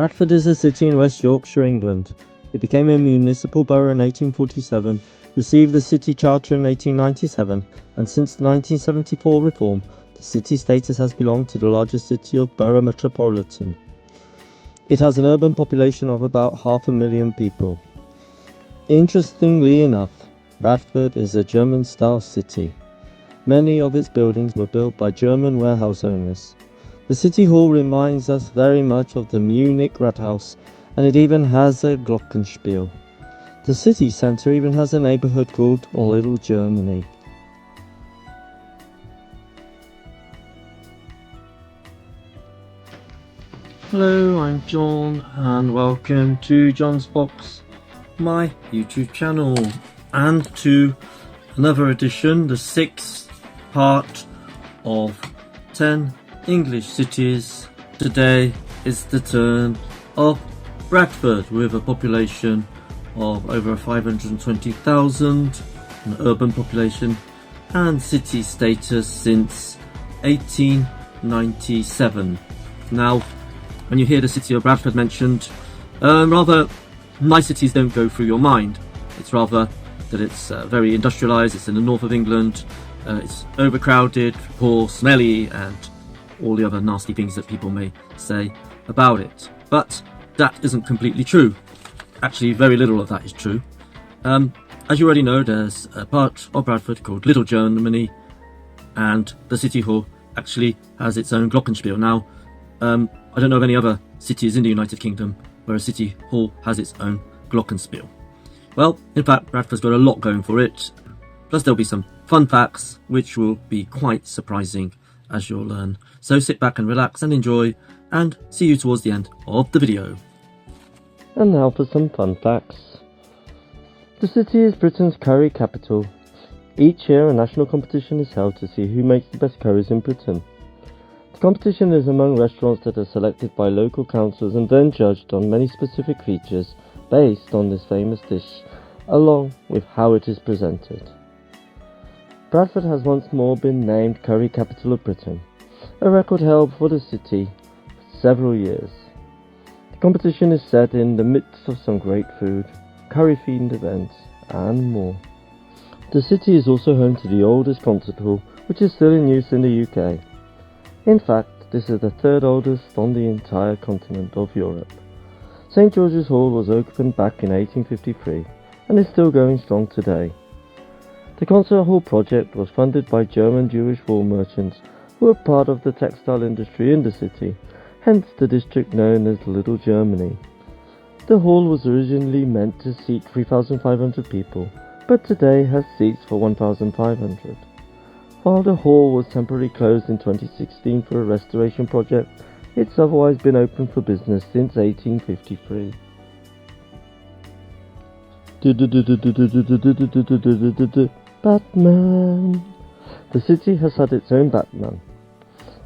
Bradford is a city in West Yorkshire, England. It became a municipal borough in 1847, received the city charter in 1897, and since the 1974 reform, the city status has belonged to the largest city of borough metropolitan. It has an urban population of about 500,000 people. Interestingly enough, Bradford is a German-style city. Many of its buildings were built by German warehouse owners. The City Hall reminds us very much of the Munich Rathaus, and it even has a glockenspiel. The city centre even has a neighbourhood called Little Germany. Hello, I'm John and welcome to John's Box, my YouTube channel, and to another edition, the 6th part of 10 English cities. Today is the turn of Bradford, with a population of over 520,000, an urban population, and city status since 1897. Now, when you hear the city of Bradford mentioned, rather niceties don't go through your mind. It's rather that it's very industrialised, it's in the north of England, it's overcrowded, poor, smelly, and all the other nasty things that people may say about it. But that isn't completely true. Actually, very little of that is true. As you already know, there's a part of Bradford called Little Germany, and the City Hall actually has its own glockenspiel. Now, I don't know of any other cities in the United Kingdom where a City Hall has its own glockenspiel. Well, in fact, Bradford's got a lot going for it. Plus there'll be some fun facts which will be quite surprising, as you'll learn. So sit back and relax and enjoy, and see you towards the end of the video. And now for some fun facts. The city is Britain's curry capital. Each year a national competition is held to see who makes the best curries in Britain. The competition is among restaurants that are selected by local councils and then judged on many specific features based on this famous dish, along with how it is presented. Bradford has once more been named Curry Capital of Britain, a record held for the city for several years. The competition is set in the midst of some great food, curry-themed events, and more. The city is also home to the oldest concert hall, which is still in use in the UK. In fact, this is the third oldest on the entire continent of Europe. St George's Hall was opened back in 1853 and is still going strong today. The concert hall project was funded by German Jewish wool merchants who were part of the textile industry in the city, hence the district known as Little Germany. The hall was originally meant to seat 3,500 people, but today has seats for 1,500. While the hall was temporarily closed in 2016 for a restoration project, it's otherwise been open for business since 1853. Batman. The city has had its own Batman.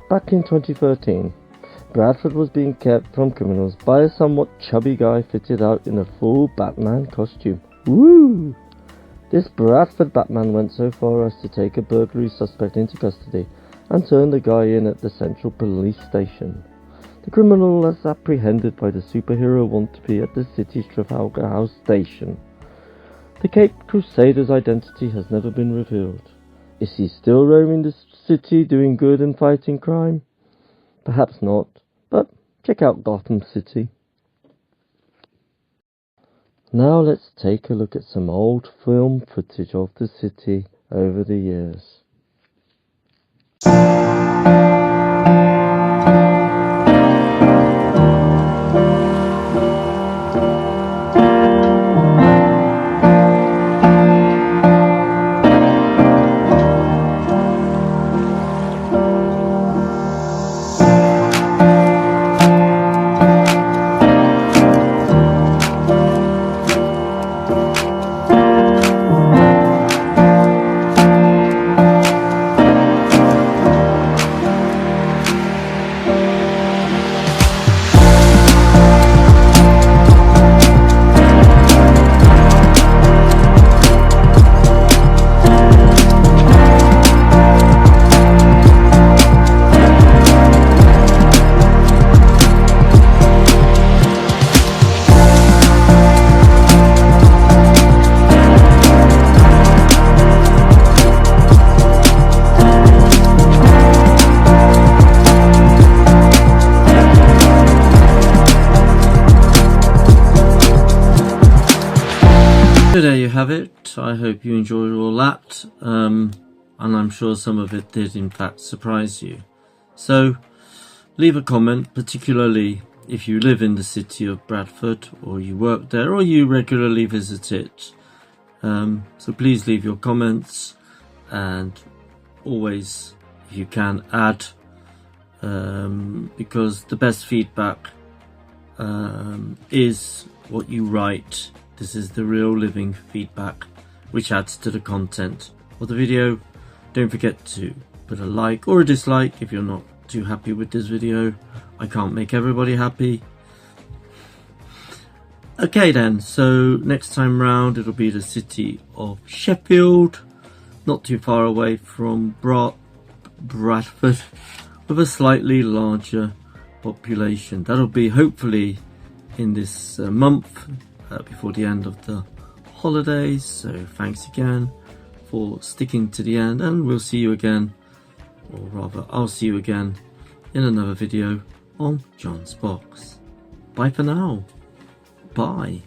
Back in 2013, Bradford was being kept from criminals by a somewhat chubby guy fitted out in a full Batman costume. Woo! This Bradford Batman went so far as to take a burglary suspect into custody and turn the guy in at the Central Police Station. The criminal was apprehended by the superhero want-to-be at the city's Trafalgar House station. The Caped Crusader's identity has never been revealed. Is he still roaming the city doing good and fighting crime? Perhaps not, but check out Gotham City. Now let's take a look at some old film footage of the city over the years. have it. I hope you enjoyed all that, and I'm sure some of it did in fact surprise you. So leave a comment, particularly if you live in the city of Bradford, or you work there, or you regularly visit it. So please leave your comments, and always, if you can, add, because the best feedback is what you write. This is the real living feedback which adds to the content of the video. Don't forget to put a like or a dislike if you're not too happy with this video. I can't make everybody happy. Okay then, so next time round it'll be the city of Sheffield, not too far away from Bradford, with a slightly larger population. That'll be hopefully in this month, before the end of the holidays. So thanks again for sticking to the end, and we'll see you again, or rather I'll see you again in another video on John's Box. Bye for now. Bye.